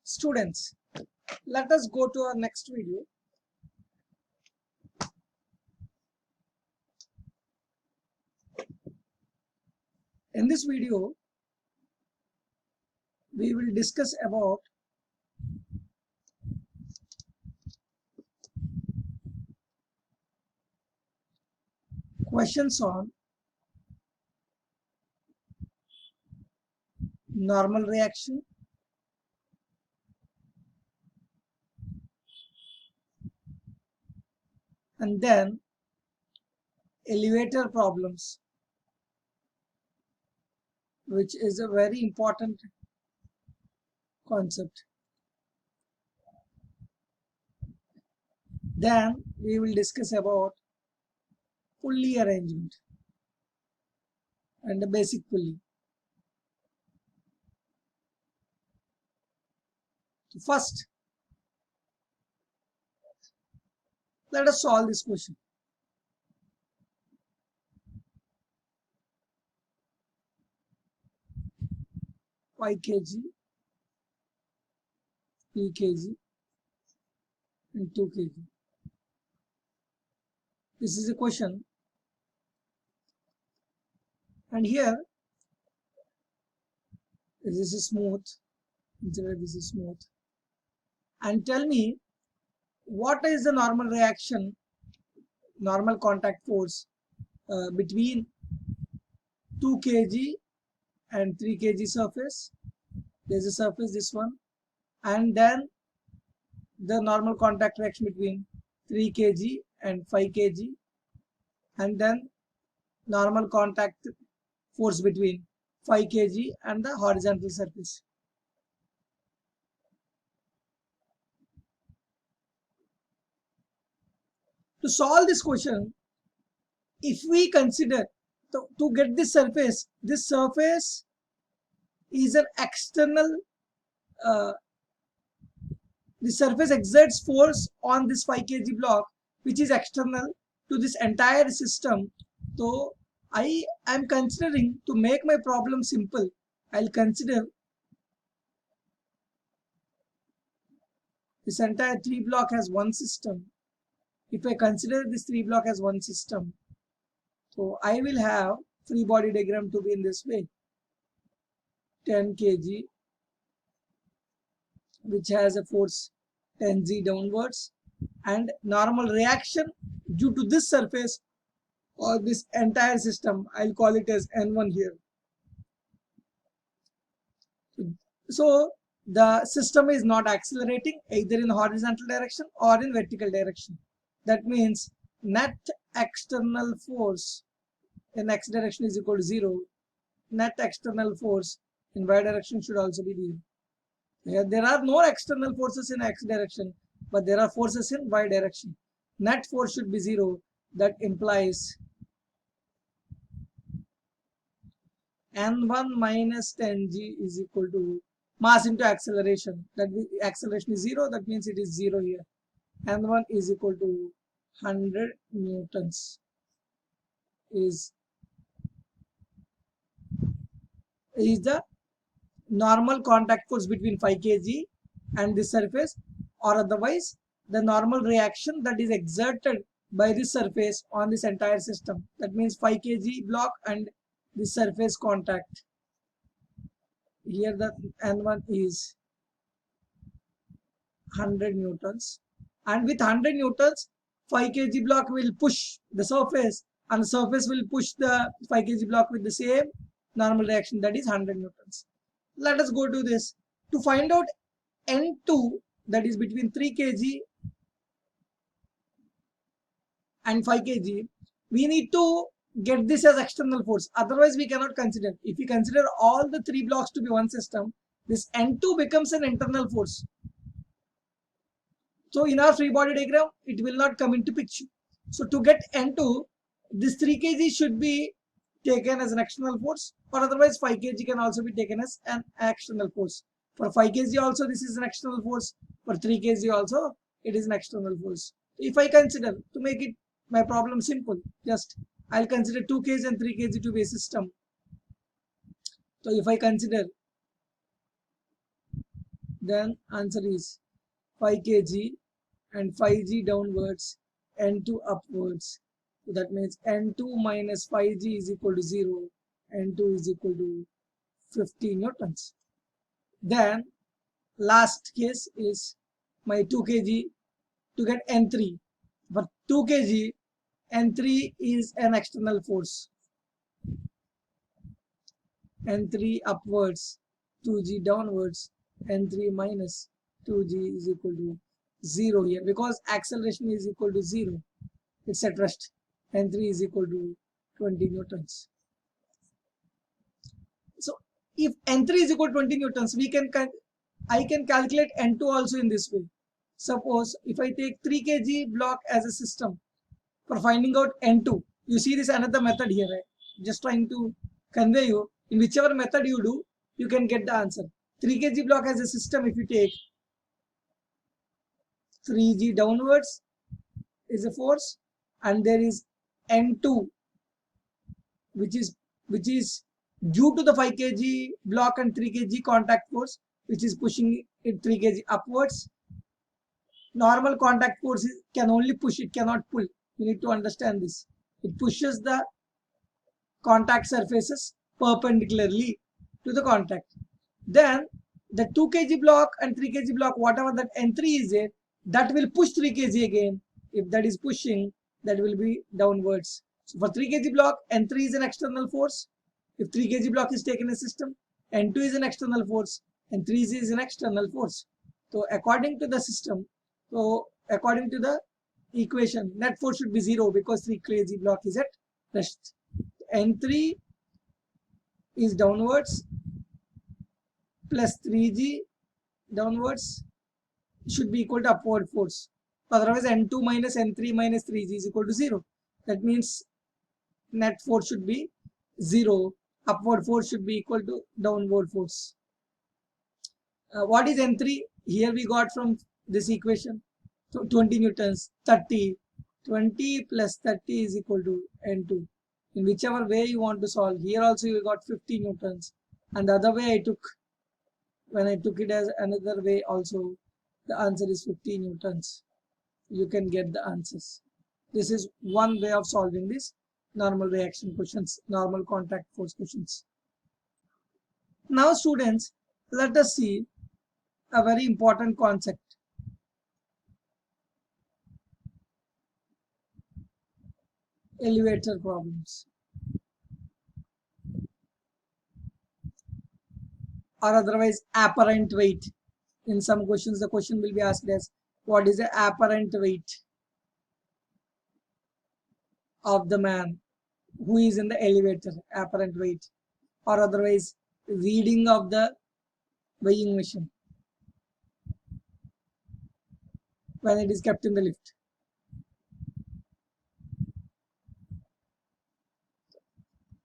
Students, let us go to our next video. In this video, we will discuss about questions on normal reaction, and then elevator problems, which is a very important concept. Then we will discuss about pulley arrangement and the basic pulley. So first, let us solve this question. Five kg, 3 kg and 2 kg. This is a question, and here this is smooth, consider this is smooth, and tell me what is the normal reaction, normal contact force between 2 kg and 3 kg surface. There's a surface, this one, and then the normal contact reaction between 3 kg and 5 kg, and then normal contact force between 5 kg and the horizontal surface. To solve this question, if we consider to get this surface is an external, the surface exerts force on this 5 kg block, which is external to this entire system. So I am considering, to make my problem simple, I'll consider this entire 3 block as one system. If I consider this 3 block as one system, so I will have free body diagram to be in this way. 10 kg, which has a force 10g downwards, and normal reaction due to this surface or this entire system, I'll call it as N1 here. So the system is not accelerating either in horizontal direction or in vertical direction. That means net external force in x direction is equal to 0. Net external force in y direction should also be 0. Here there are no external forces in x direction, but there are forces in y direction. Net force should be 0. That implies N1 minus 10g is equal to mass into acceleration. That acceleration is 0. That means it is 0 here. N1 is equal to 100 newtons is the normal contact force between 5 kg and this surface, or otherwise the normal reaction that is exerted by this surface on this entire system. That means 5 kg block and the surface contact. Here the N1 is 100 newtons, and with 100 newtons 5 kg block will push the surface, and the surface will push the 5 kg block with the same normal reaction, that is 100 newtons. Let us go to this. To find out N2, that is between 3 kg and 5 kg, we need to get this as external force, otherwise we cannot consider. If we consider all the 3 blocks to be one system, this N2 becomes an internal force. So in our free body diagram, it will not come into picture. So to get N2, this 3 kg should be taken as an external force, or otherwise 5 kg can also be taken as an external force. For 5 kg also this is an external force, for 3 kg also it is an external force. If I consider, to make it my problem simple, just I'll consider 2 kg and 3 kg to be a system. So if I consider then answer is 5 kg and 5g downwards, n2 upwards. So that means n2 minus 5g is equal to 0, n2 is equal to 50 newtons. Then last case is my 2 kg to get n3. For 2 kg, n3 is an external force. n3 upwards, 2g downwards, n3 minus 2g is equal to 0 here, because acceleration is equal to 0. It's at rest. n3 is equal to 20 newtons. So if n3 is equal to 20 newtons, I can calculate n2 also in this way. Suppose if I take 3 kg block as a system for finding out n2, you see this another method here, right? Just trying to convey you, in whichever method you do, you can get the answer. 3 kg block as a system, if you take 3g downwards is a force, and there is n2 which is due to the 5 kg block and 3 kg contact force, which is pushing it 3 kg upwards. Normal contact force can only push, it cannot pull. You need to understand this. It pushes the contact surfaces perpendicularly to the contact. Then the 2 kg block and 3 kg block, whatever that n3 is there, that will push 3 kg again. If that is pushing, that will be downwards. So for 3 kg block, n3 is an external force. If 3 kg block is taken as system, n2 is an external force, and 3 is an external force. So according to the system, according to the equation, net force should be 0, because 3 kg block is at rest. n3 is downwards plus 3g downwards should be equal to upward force. Otherwise, n2 minus n3 minus 3g is equal to 0. That means net force should be 0. Upward force should be equal to downward force. What is n3? Here we got from this equation. So 20 newtons, 30. 20 plus 30 is equal to n2. In whichever way you want to solve. Here also you got 50 newtons. And the other way when I took it as another way also, the answer is 50 newtons. You can get the answers. This is one way of solving this normal reaction questions, normal contact force questions. Now students, let us see a very important concept. Elevator problems, or otherwise apparent weight. In some questions, the question will be asked as, what is the apparent weight of the man who is in the elevator? Apparent weight, or otherwise reading of the weighing machine when it is kept in the lift.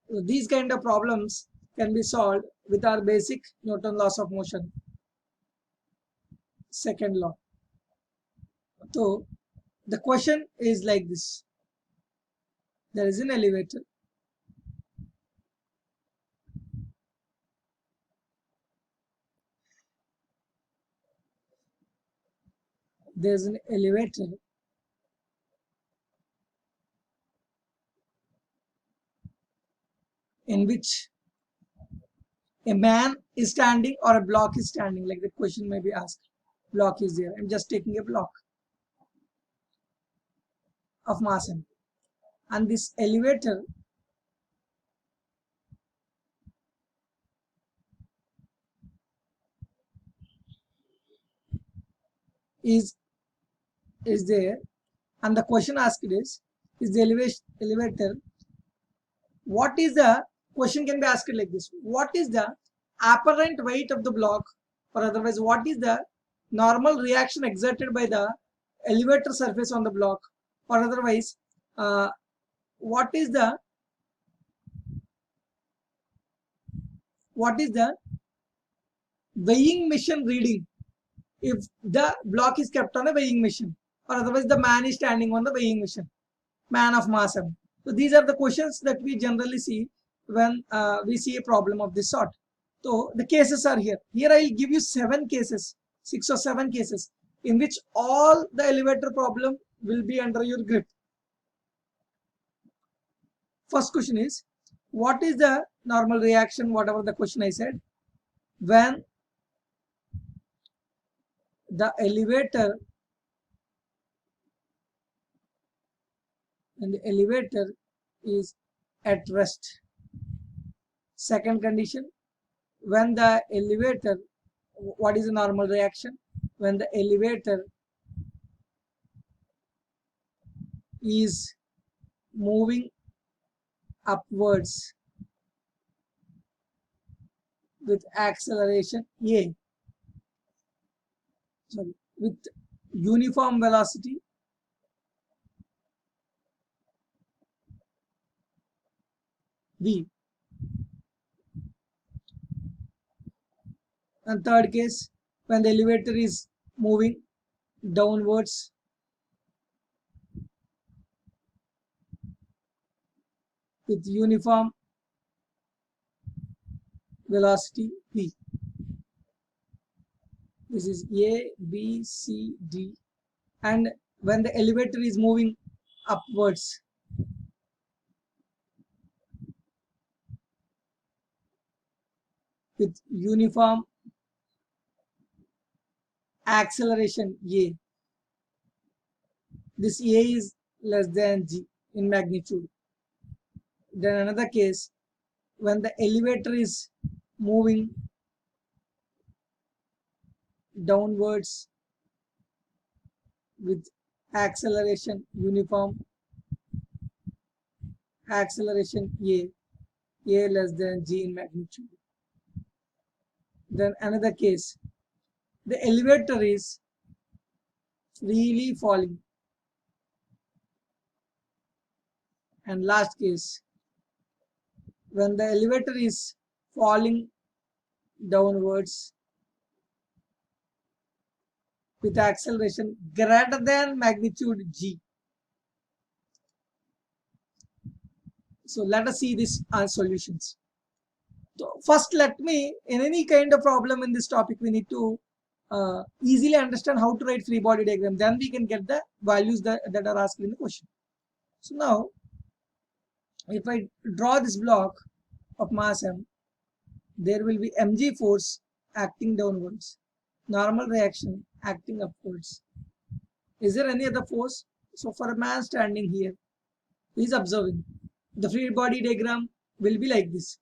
So these kind of problems can be solved with our basic Newton laws of motion, second law. So the question is like this. There is an elevator. There is an elevator in which a man is standing or a block is standing, like the question may be asked. Block is there. I'm just taking a block of mass m, and this elevator is there, and the question asked is the elevator, what is the question can be asked like this: what is the apparent weight of the block, or otherwise what is the normal reaction exerted by the elevator surface on the block, or otherwise what is the weighing machine reading if the block is kept on a weighing machine, or otherwise the man is standing on the weighing machine, man of mass m. So these are the questions that we generally see when we see a problem of this sort. So the cases are here. Here I will give you 7 cases 6 or 7 cases in which all the elevator problem will be under your grip. First question is, what is the normal reaction, whatever the question I said, when the elevator is at rest. Second condition, when the elevator, what is the normal reaction? When the elevator is moving upwards with acceleration A, with uniform velocity V. And third case, when the elevator is moving downwards with uniform velocity V. This is A, B, C, D. And when the elevator is moving upwards with uniform acceleration A, this A is less than G in magnitude. Then another case, when the elevator is moving downwards with acceleration uniform acceleration A less than G in magnitude. Then another case, the elevator is freely falling. And last case, when the elevator is falling downwards with acceleration greater than magnitude G. So let us see these solutions. So first, let me, in any kind of problem in this topic, we need to easily understand how to write free body diagram. Then we can get the values that are asked in the question. So now, if I draw this block of mass M, there will be mg force acting downwards, normal reaction acting upwards. Is there any other force? So for a man standing here, he is observing. The free body diagram will be like this.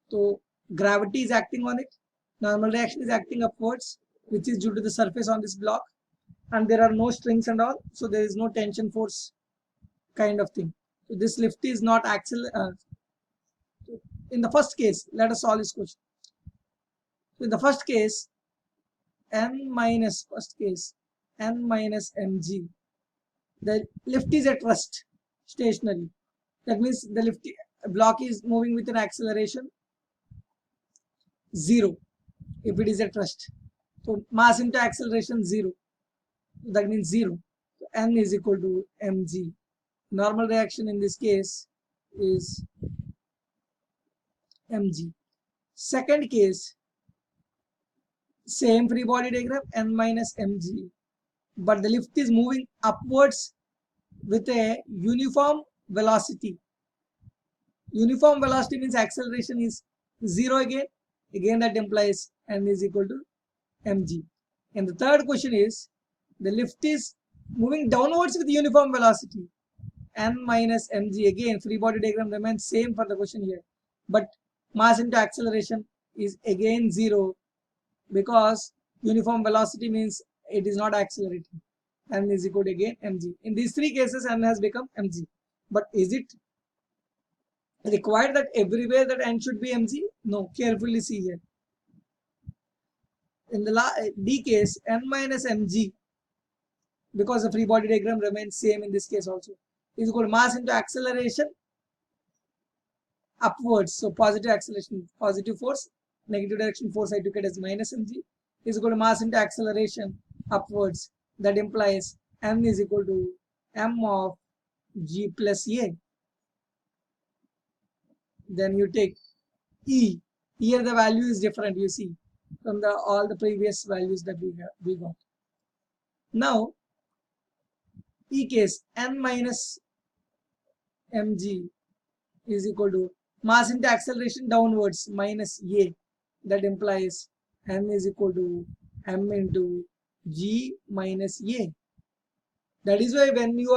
So gravity is acting on it, normal reaction is acting upwards, which is due to the surface on this block, and there are no strings and all, so there is no tension force kind of thing. So this lift is not in the first case, let us solve this question. So in the first case, n minus mg, the lift is at rest, stationary. That means the lift block is moving with an acceleration 0 if it is at rest. So mass into acceleration 0. That means 0. So n is equal to mg. Normal reaction in this case is mg. Second case, same free body diagram, n minus mg, but the lift is moving upwards with a uniform velocity. Uniform velocity means acceleration is 0 again. Again that implies n is equal to mg. And the third question is, the lift is moving downwards with uniform velocity, n minus mg. Again free body diagram remains same for the question here, but mass into acceleration is again 0 because uniform velocity means it is not accelerating. N is equal to again mg. In these three cases n has become mg. But is it required that everywhere that n should be mg? No, carefully see here. In the D case, n minus mg, because the free body diagram remains same in this case also, is equal to mass into acceleration upwards. So positive acceleration, positive force, negative direction force I took it as minus mg, is equal to mass into acceleration upwards. That implies m is equal to m of g plus a. Then you take E. Here the value is different, you see. from the all the previous values that we got. Now, E case n minus mg is equal to mass into acceleration downwards minus a. That implies m is equal to m into g minus a. That is why when you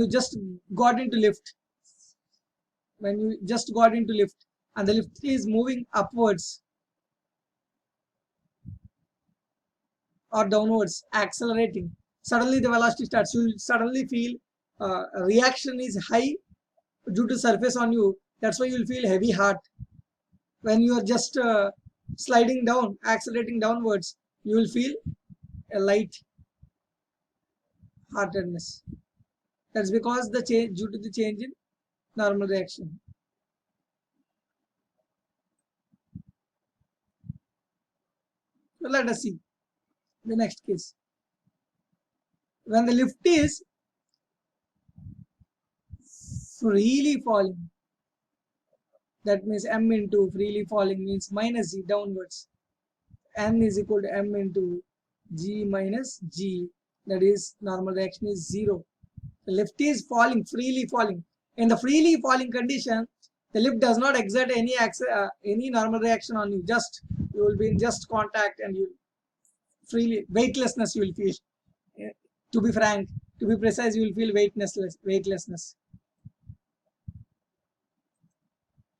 just got into lift, and the lift is moving upwards or downwards, accelerating, suddenly the velocity starts. You will suddenly feel reaction is high due to surface on you. That's why you will feel heavy heart. When you are just sliding down, accelerating downwards, you will feel a light heartedness. That's because the change due to the change in normal reaction. So let us see the next case. When the lift is freely falling, that means m into freely falling means minus g downwards. N is equal to m into g minus g. That is normal reaction is 0. The lift is falling, freely falling. In the freely falling condition, the lift does not exert any normal reaction on you. Just you will be in just contact and you freely weightlessness you will feel. To be frank, to be precise, you will feel weightlessness.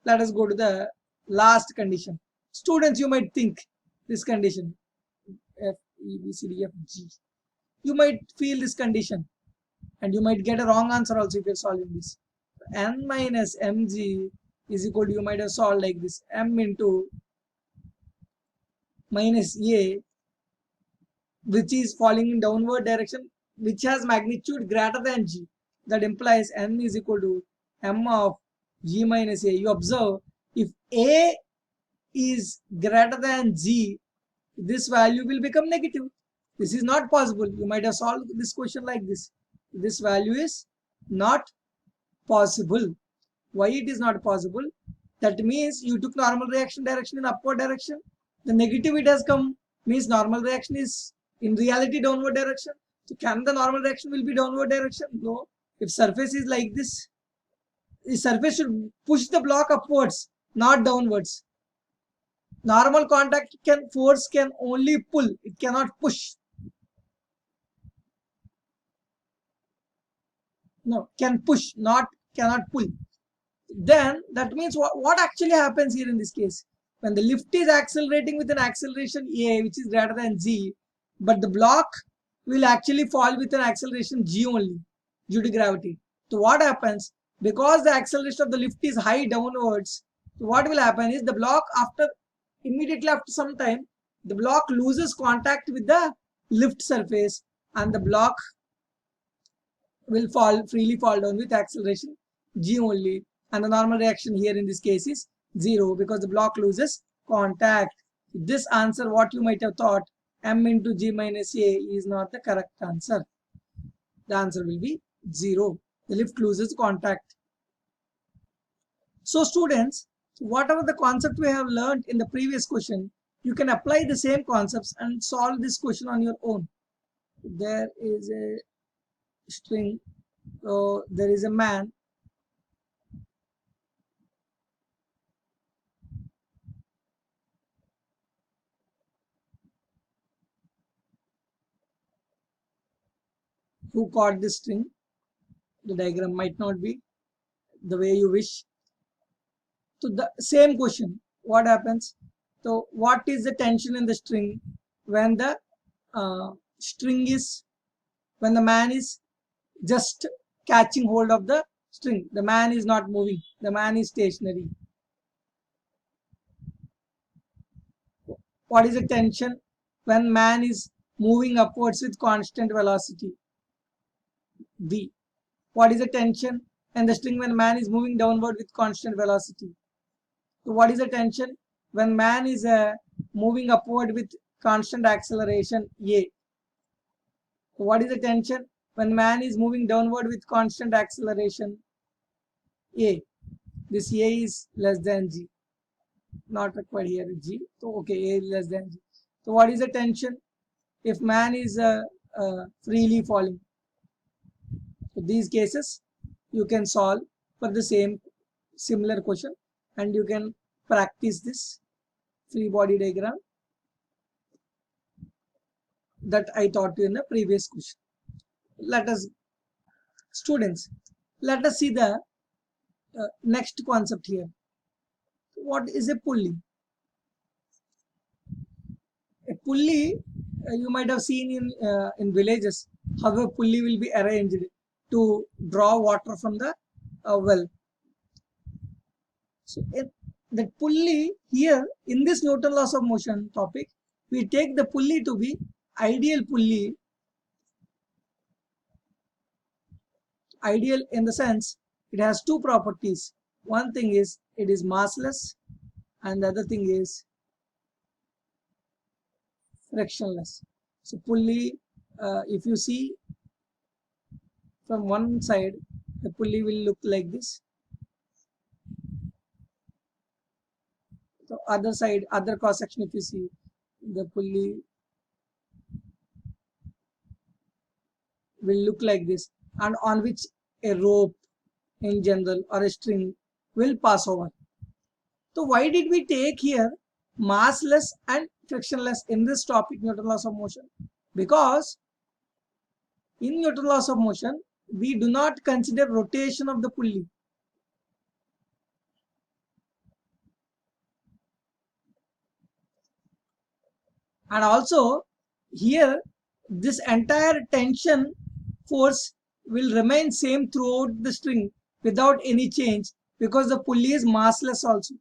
Let us go to the last condition. Students, you might think this condition F, E, B, C, D, F, G. You might feel this condition and you might get a wrong answer also if you're solving this. N minus mg is equal to, you might have solved like this, m into minus a, which is falling in downward direction, which has magnitude greater than g. That implies n is equal to m of g minus a. You observe, if a is greater than g, this value will become negative. This is not possible. You might have solved this question like this. This value is not possible. Why it is not possible? That means you took normal reaction direction in upward direction. The negative it has come means normal reaction is in reality downward direction. So can the normal reaction will be downward direction? No. If surface is like this, the surface should push the block upwards, not downwards. Normal contact force can only pull, it cannot push. No, can push, cannot pull. Then that means what actually happens here in this case? When the lift is accelerating with an acceleration a, which is greater than g, but the block will actually fall with an acceleration g only due to gravity. So what happens? Because the acceleration of the lift is high downwards, so what will happen is the block immediately after some time, the block loses contact with the lift surface and the block will freely fall down with acceleration g only, and the normal reaction here in this case is 0 because the block loses contact. This answer, what you might have thought, m into g minus a, is not the correct answer. The answer will be 0. The lift loses contact. So students, whatever the concept we have learned in the previous question, you can apply the same concepts and solve this question on your own. There is a string, so there is a man who caught this string. The diagram might not be the way you wish. So the same question, what happens? So what is the tension in the string when the when the man is just catching hold of the string? The man is not moving, the man is stationary. What is the tension when man is moving upwards with constant velocity? V. What is the tension and the string when man is moving downward with constant velocity? So what is the tension when man is moving upward with constant acceleration A? So what is the tension when man is moving downward with constant acceleration A? This A is less than G. not required here G. So okay, A less than G. So what is the tension if man is freely falling? So these cases you can solve for the similar question, and you can practice this free body diagram that I taught you in the previous question. Let us, students, let us see the next concept here. What is a pulley? A pulley, you might have seen in villages how a pulley will be arranged to draw water from the well. So the pulley here in this Newton laws of motion topic, we take the pulley to be ideal pulley. Ideal in the sense it has two properties. One thing is it is massless, and the other thing is frictionless. So pulley, if you see from one side, the pulley will look like this. So other side, other cross section, if you see, the pulley will look like this, and on which a rope in general or a string will pass over. So why did we take here massless and frictionless in this topic, Newton laws of motion? Because in Newton laws of motion, we do not consider rotation of the pulley. And also here this entire tension force will remain same throughout the string without any change, because the pulley is massless also.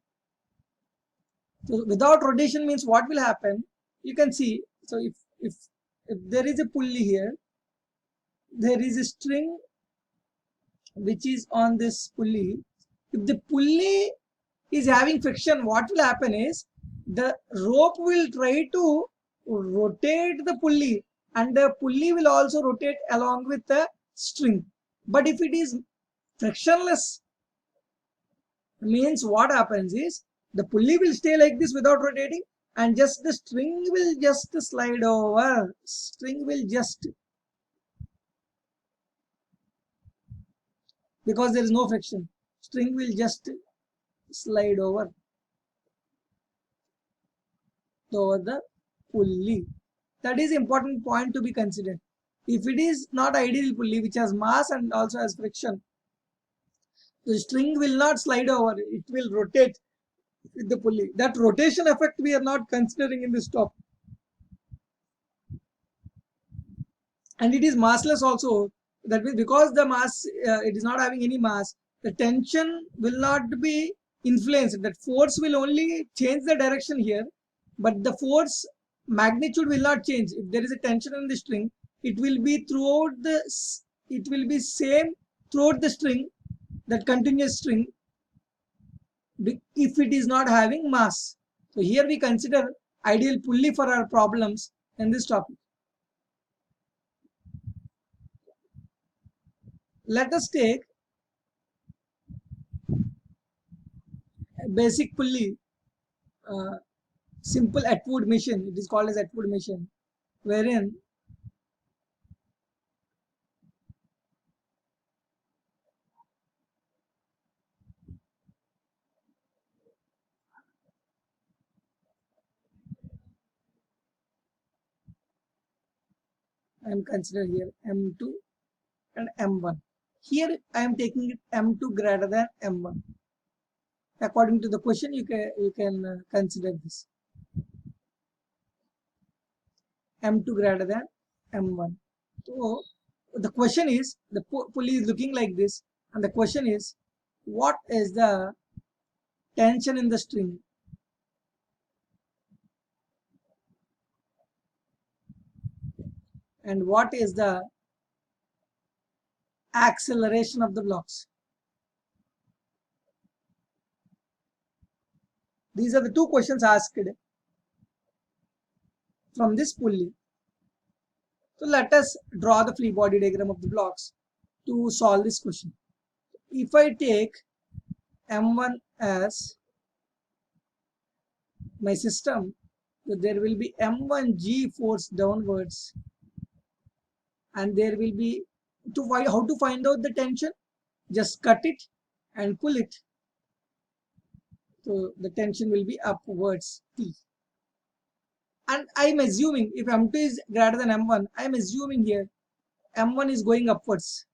So without rotation means what will happen? You can see. So if there is a pulley here, there is a string which is on this pulley. If the pulley is having friction, what will happen is the rope will try to rotate the pulley, and the pulley will also rotate along with the string. But if it is frictionless, means what happens is the pulley will stay like this without rotating, and just the string will just slide over. String will just, because there is no friction, string will just slide over the pulley. That is important point to be considered. If it is not ideal pulley which has mass and also has friction, the string will not slide over, it will rotate with the pulley. That rotation effect we are not considering in this topic. And it is massless also. That means because the mass, it is not having any mass, the tension will not be influenced. That force will only change the direction here, but the force magnitude will not change. If there is a tension in the string, it will be same throughout the string, that continuous string, if it is not having mass. So here we consider ideal pulley for our problems in this topic. Let us take a basic pulley, simple Atwood machine. It is called as Atwood machine, wherein I am considering here M2 and M1. Here I am taking it M2 greater than M1. According to the question, you can consider this M2 greater than M1. So the question is, the pulley is looking like this, and the question is, what is the tension in the string? And what is the acceleration of the blocks? These are the two questions asked from this pulley. So let us draw the free body diagram of the blocks to solve this question. If I take M1 as my system, there will be m1g force downwards, and there will be, how to find out the tension, just cut it and pull it, so the tension will be upwards T. And I'm assuming if m2 is greater than m1, I'm assuming here m1 is going upwards.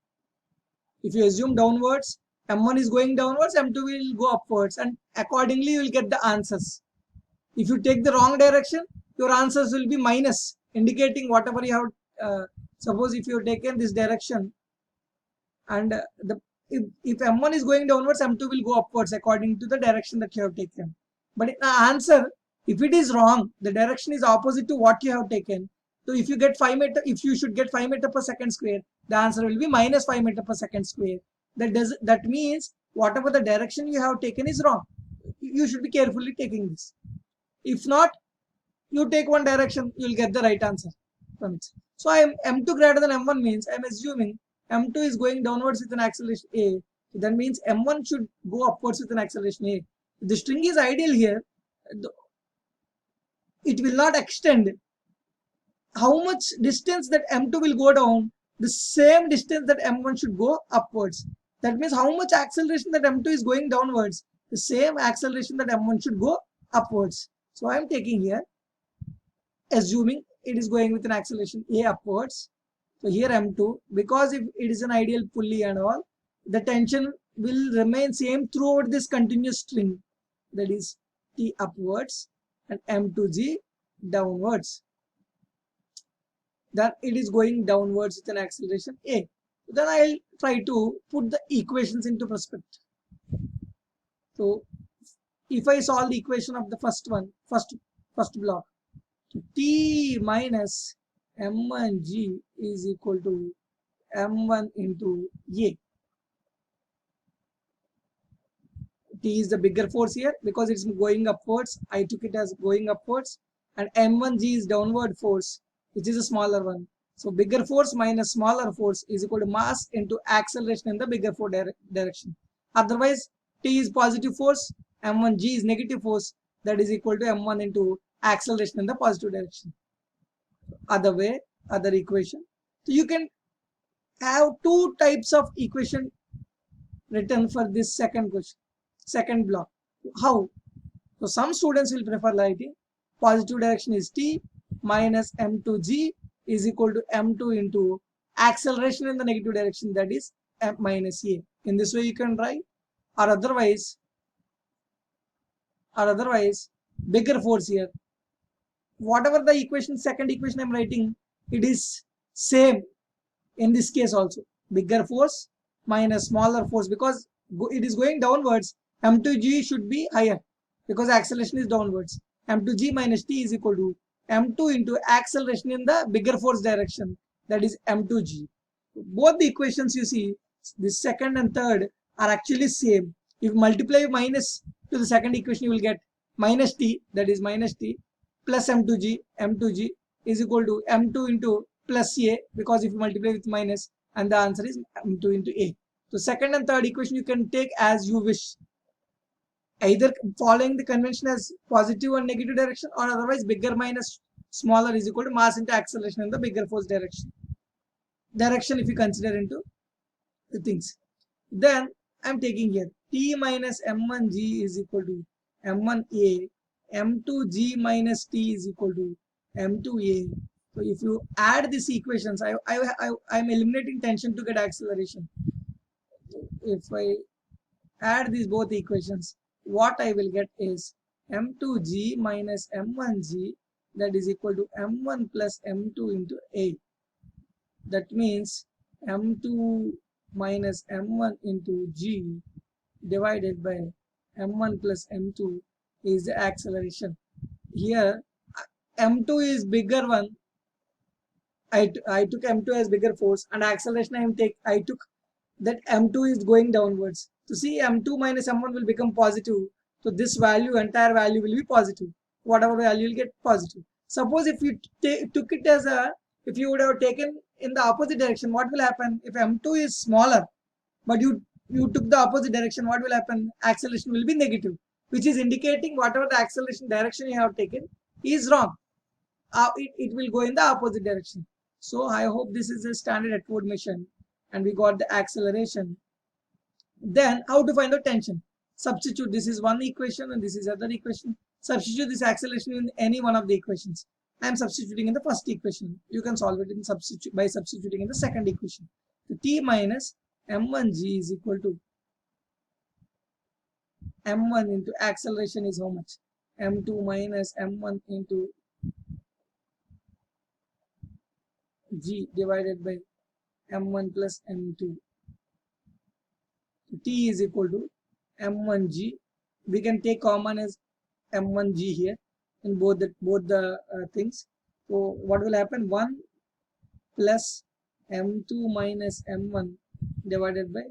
If you assume downwards, m1 is going downwards, m2 will go upwards, and accordingly you will get the answers. If you take the wrong direction, your answers will be minus, indicating whatever you have. Suppose if you have taken this direction, and if m1 is going downwards, m2 will go upwards according to the direction that you have taken. But in the answer, if it is wrong, the direction is opposite to what you have taken. So if you get 5 meter, if you should get 5 meter per second square, the answer will be minus 5 meter per second square. That means whatever the direction you have taken is wrong. You should be carefully taking this. If not, you take one direction, you will get the right answer from it. So I am m2 greater than m1 means I am assuming m2 is going downwards with an acceleration a. So that means m1 should go upwards with an acceleration a. If the string is ideal here, it will not extend. How much distance that m2 will go down, the same distance that m1 should go upwards. That means how much acceleration that m2 is going downwards, the same acceleration that m1 should go upwards. So I am taking here, assuming it is going with an acceleration a upwards. So here m2, because if it is an ideal pulley and all, the tension will remain same throughout this continuous string, that is T upwards and m2g downwards. Then it is going downwards with an acceleration a. Then I'll try to put the equations into perspective. So if I solve the equation of the first block, T minus m1g is equal to m1 into a. T is the bigger force here because it's going upwards. I took it as going upwards, and m1g is downward force, which is a smaller one. So bigger force minus smaller force is equal to mass into acceleration in the bigger force direction. Otherwise, T is positive force, m1g is negative force, that is equal to m1 into acceleration in the positive direction. Other equation. So you can have two types of equation written for this second block. How? So some students will prefer writing positive direction is T minus m2g is equal to m2 into acceleration in the negative direction, that is m minus a. In this way you can write, or otherwise bigger force here. Whatever the equation, second equation I'm writing, it is same in this case also. Bigger force minus smaller force, because it is going downwards, m2g should be higher because acceleration is downwards. m2g minus t is equal to m2 into acceleration in the bigger force direction, that is m2g. Both the equations you see, the second and third, are actually same. If you multiply minus to the second equation, you will get minus t, that is minus t, plus m2g is equal to m2 into plus a, because if you multiply with minus, and the answer is m2 into a. So second and third equation you can take as you wish, either following the convention as positive and negative direction, or otherwise bigger minus smaller is equal to mass into acceleration in the bigger force direction if you consider into the things. Then I'm taking here T minus m1g is equal to m1a, m2g minus t is equal to m2a. So if you add these equations, I'm eliminating tension to get acceleration. If I add these both equations, what I will get is m2g minus m1g, that is equal to m1 plus m2 into a. That means m2 minus m1 into g divided by m1 plus m2 is the acceleration. Here m2 is bigger one. I took m2 as bigger force, and acceleration I took that m2 is going downwards. So see, m2 minus m1 will become positive. So this entire value will be positive. Whatever value will get positive. Suppose if you took it as if you would have taken in the opposite direction, what will happen? If m2 is smaller, but you took the opposite direction, what will happen? Acceleration will be negative. which is indicating whatever the acceleration direction you have taken is wrong. It will go in the opposite direction. So I hope this is a standard Atwood mission and we got the acceleration. Then how to find out tension? Substitute, this is one equation and this is other equation. Substitute this acceleration in any one of the equations. I am substituting in the first equation. You can solve it in by substituting in the second equation. So T minus m1g is equal to m1 into acceleration is how much? m2 minus m1 into g divided by m1 plus m2. T is equal to m1g. We can take common as m1g here in both the things. So what will happen? 1 plus m2 minus m1 divided by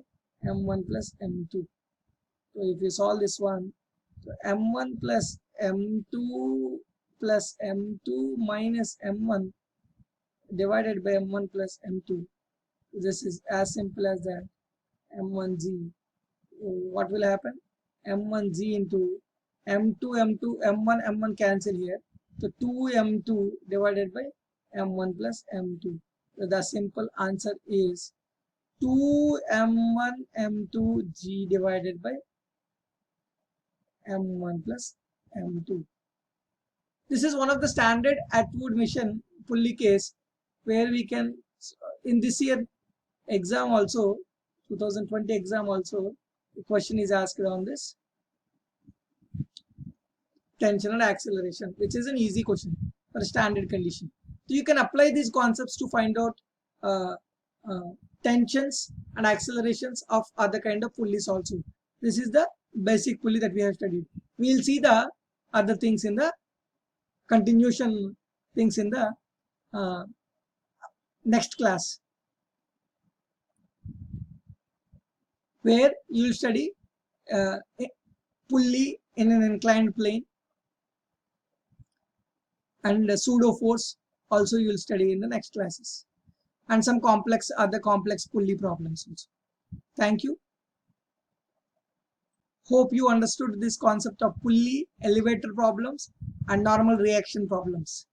m1 plus m2. So if you solve this one, so m1 plus m2 plus m2 minus m1 divided by m1 plus m2. This is as simple as that. m1g. What will happen? m1g into m2 m1 cancel here. So 2m2 divided by m1 plus m2. So the simple answer is 2m1 m2g divided by m1 plus m2. This is one of the standard Atwood mission pulley case where we can, in this year exam also, 2020 exam also, the question is asked on this tension and acceleration, which is an easy question for a standard condition. So you can apply these concepts to find out tensions and accelerations of other kind of pulleys also. This is the basic pulley that we have studied. We will see the other things in the continuation things in the next class, where you will study a pulley in an inclined plane and pseudo force also you will study in the next classes, and some other complex pulley problems also. Thank you. Hope you understood this concept of pulley, elevator problems and normal reaction problems.